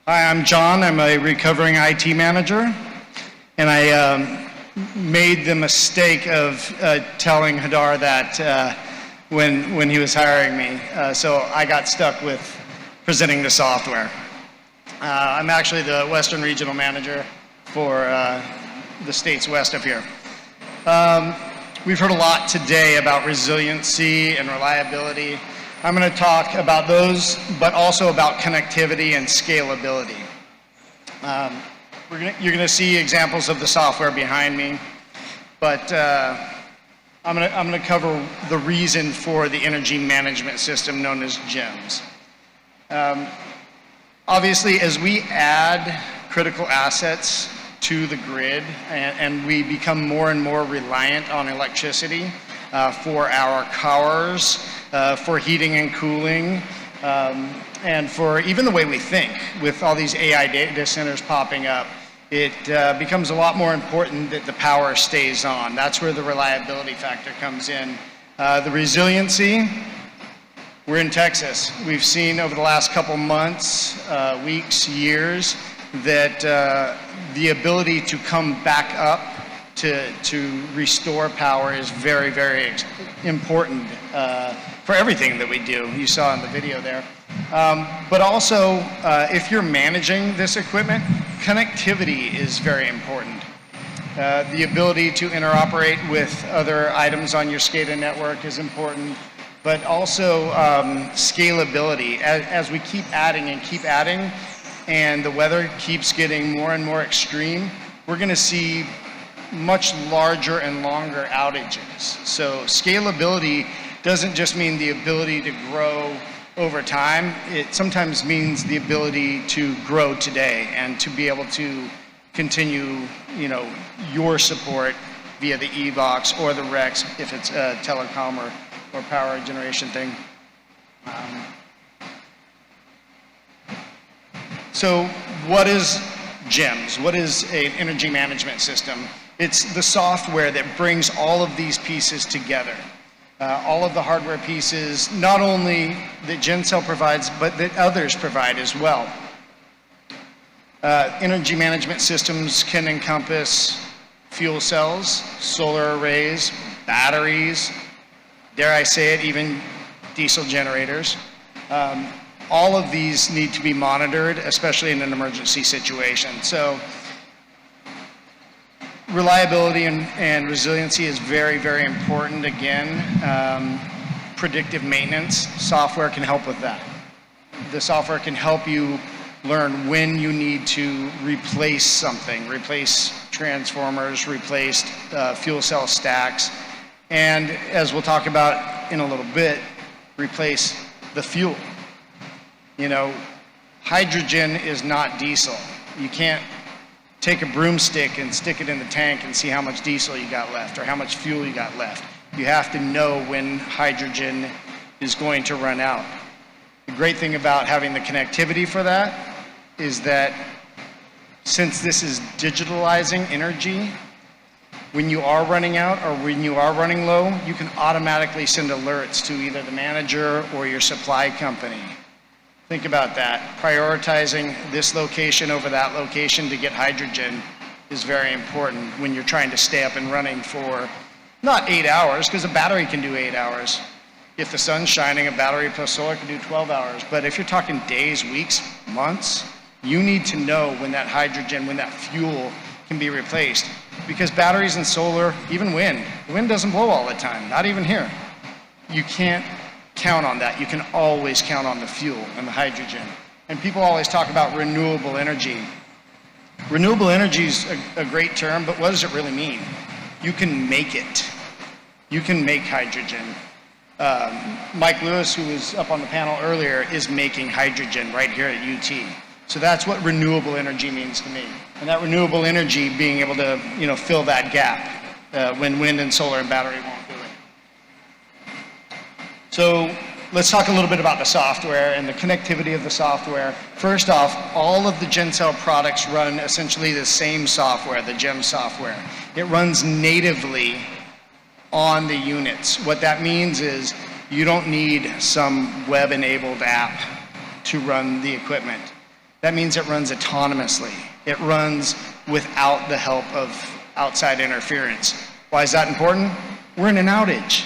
Hi, I'm John. I'm a recovering IT manager, and I made the mistake of telling Hadar that when he was hiring me, so I got stuck with presenting the software. I'm actually the Western Regional Manager for the states west of here. We've heard a lot today about resiliency and reliability. I'm going to talk about those, but also about connectivity and scalability. You're going to see examples of the software behind me, but I'm going to cover the reason for the energy management system known as GEMS. Obviously, as we add critical assets to the grid and we become more and more reliant on electricity for our cars, for heating and cooling, and for even the way we think. With all these AI data centers popping up, it becomes a lot more important that the power stays on. That's where the reliability factor comes in. The resiliency, we're in Texas. We've seen over the last couple months, weeks, years, that the ability to come back up to restore power is very, very important for everything that we do. You saw in the video there. But also, if you're managing this equipment, connectivity is very important. The ability to interoperate with other items on your SCADA network is important, but also scalability. As we keep adding and the weather keeps getting more and more extreme, we're going to see much larger and longer outages. So scalability doesn't just mean the ability to grow over time. It sometimes means the ability to grow today and to be able to continue, your support via the e-box or the REX if it's a telecom or power generation thing. So what is GEMS? What is an energy management system? It's the software that brings all of these pieces together. All of the hardware pieces, not only that GenCell provides, but that others provide as well. Energy management systems can encompass fuel cells, solar arrays, batteries, dare I say it, even diesel generators. All of these need to be monitored, especially in an emergency situation. So reliability and resiliency is very, very important. Again, predictive maintenance software can help with that. The software can help you learn when you need to replace something, replace transformers, replace fuel cell stacks, and as we'll talk about in a little bit, replace the fuel. Hydrogen is not diesel. You can't take a broomstick and stick it in the tank and see how much diesel you got left or how much fuel you got left. You have to know when hydrogen is going to run out. The great thing about having the connectivity for that is that since this is digitalizing energy, when you are running out or when you are running low, you can automatically send alerts to either the manager or your supply company. Think about that. Prioritizing this location over that location to get hydrogen is very important when you're trying to stay up and running for not 8 hours, because a battery can do 8 hours. If the sun's shining, a battery plus solar can do 12 hours. But if you're talking days, weeks, months, you need to know when that hydrogen, when that fuel can be replaced. Because batteries and solar, even wind, the wind doesn't blow all the time, not even here. You can't count on that. You can always count on the fuel and the hydrogen. And people always talk about renewable energy. Renewable energy is a great term, but what does it really mean? You can make it. You can make hydrogen. Mike Lewis, who was up on the panel earlier, is making hydrogen right here at UT. So that's what renewable energy means to me. And that renewable energy being able to, fill that gap when wind and solar and battery won't do it. So let's talk a little bit about the software and the connectivity of the software. First off, all of the GenCell products run essentially the same software, the GEMS software. It runs natively on the units. What that means is you don't need some web-enabled app to run the equipment. That means it runs autonomously. It runs without the help of outside interference. Why is that important? We're in an outage.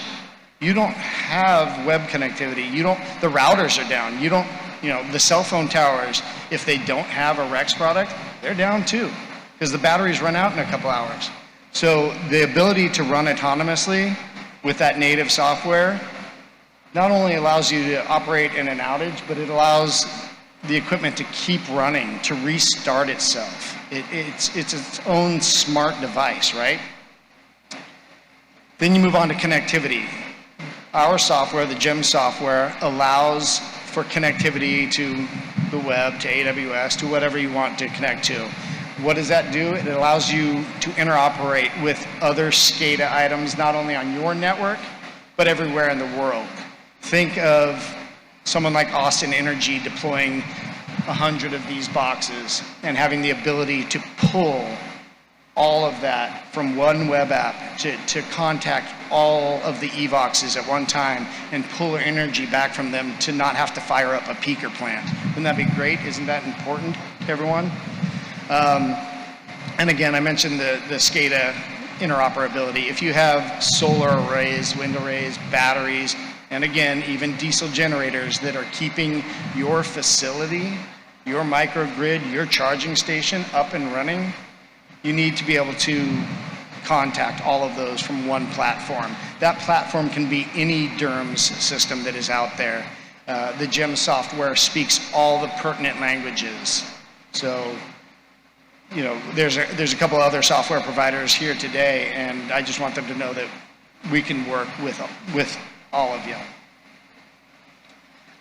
You don't have web connectivity. The routers are down. The cell phone towers, if they don't have a Rex product, they're down too, because the batteries run out in a couple hours. So the ability to run autonomously with that native software not only allows you to operate in an outage, but it allows the equipment to keep running, to restart itself. It's its own smart device, right? Then you move on to connectivity. Our software, the GEMS software, allows for connectivity to the web, to AWS, to whatever you want to connect to. What does that do? It allows you to interoperate with other SCADA items, not only on your network, but everywhere in the world. Think of someone like Austin Energy deploying 100 of these boxes and having the ability to pull all of that from one web app to contact all of the EVOXes at one time and pull their energy back from them to not have to fire up a peaker plant. Wouldn't that be great? Isn't that important to everyone? And again, I mentioned the SCADA interoperability. If you have solar arrays, wind arrays, batteries, and again, even diesel generators that are keeping your facility, your microgrid, your charging station up and running, you need to be able to contact all of those from one platform. That platform can be any DERMS system that is out there. The GEMS software speaks all the pertinent languages. So, there's a couple other software providers here today, and I just want them to know that we can work with all of you.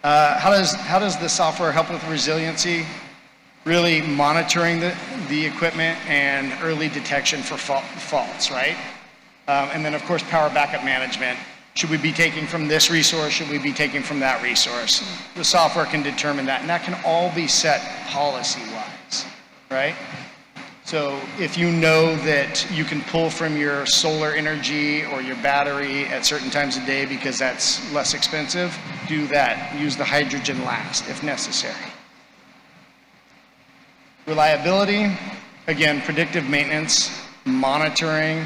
How does the software help with resiliency? Really monitoring the equipment and early detection for faults, right? And then of course power backup management. Should we be taking from this resource? Should we be taking from that resource? The software can determine that, and that can all be set policy-wise, right? So if you know that you can pull from your solar energy or your battery at certain times of day because that's less expensive, do that. Use the hydrogen last if necessary. Reliability, again, predictive maintenance, monitoring,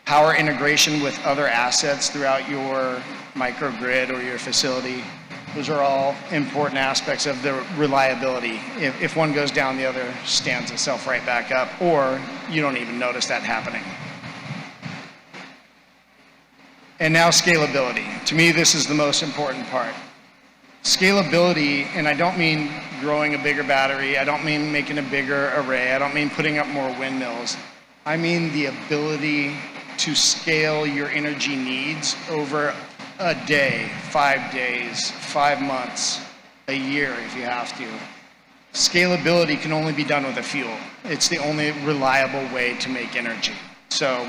power integration with other assets throughout your microgrid or your facility. Those are all important aspects of the reliability. If one goes down, the other stands itself right back up, or you don't even notice that happening. And now scalability. To me, this is the most important part. Scalability, and I don't mean growing a bigger battery, I don't mean making a bigger array, I don't mean putting up more windmills. I mean the ability to scale your energy needs over a day, 5 days, 5 months, a year if you have to. Scalability can only be done with a fuel. It's the only reliable way to make energy. So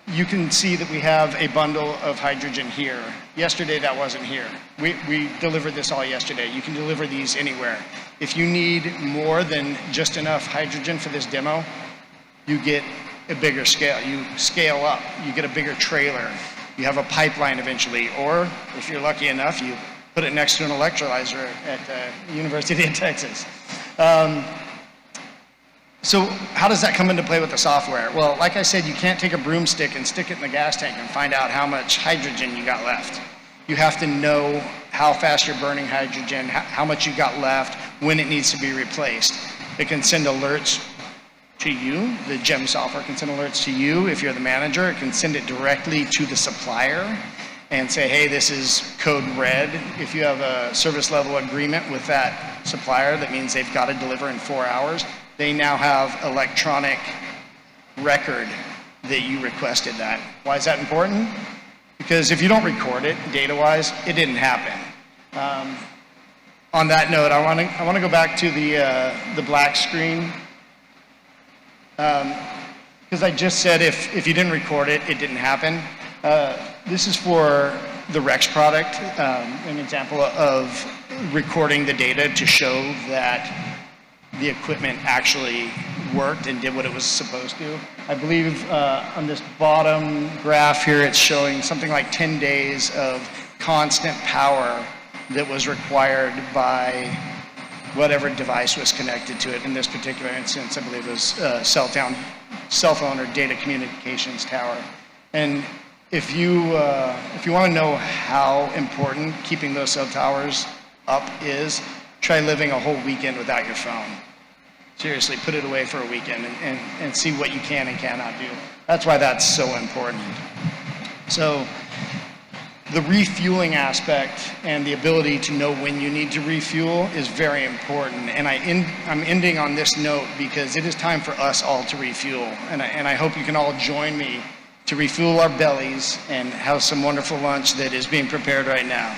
you can see that we have a bundle of hydrogen here. Yesterday that wasn't here. We delivered this all yesterday. You can deliver these anywhere. If you need more than just enough hydrogen for this demo, you get a bigger scale. You scale up. You get a bigger trailer. You have a pipeline eventually. Or if you're lucky enough, you put it next to an electrolyzer at the University of Texas. So how does that come into play with the software? Well, like I said, you can't take a broomstick and stick it in the gas tank and find out how much hydrogen you got left. You have to know how fast you're burning hydrogen, how much you got left, when it needs to be replaced. It can send alerts to you. The GEMS software can send alerts to you if you're the manager. It can send it directly to the supplier and say, hey, this is code red. If you have a service level agreement with that supplier, that means they've got to deliver in 4 hours. They now have electronic record that you requested that. Why is that important? Because if you don't record it, data-wise, it didn't happen. On that note, I want to go back to the black screen. Because I just said if you didn't record it, it didn't happen. This is for the Rex product, an example of recording the data to show that the equipment actually worked and did what it was supposed to. I believe on this bottom graph here, it's showing something like 10 days of constant power that was required by whatever device was connected to it. In this particular instance, I believe it was cell phone or data communications tower. And if you want to know how important keeping those cell towers up is, try living a whole weekend without your phone. Seriously, put it away for a weekend and see what you can and cannot do. That's why that's so important. So the refueling aspect and the ability to know when you need to refuel is very important. And I'm ending on this note because it is time for us all to refuel. And I hope you can all join me to refuel our bellies and have some wonderful lunch that is being prepared right now.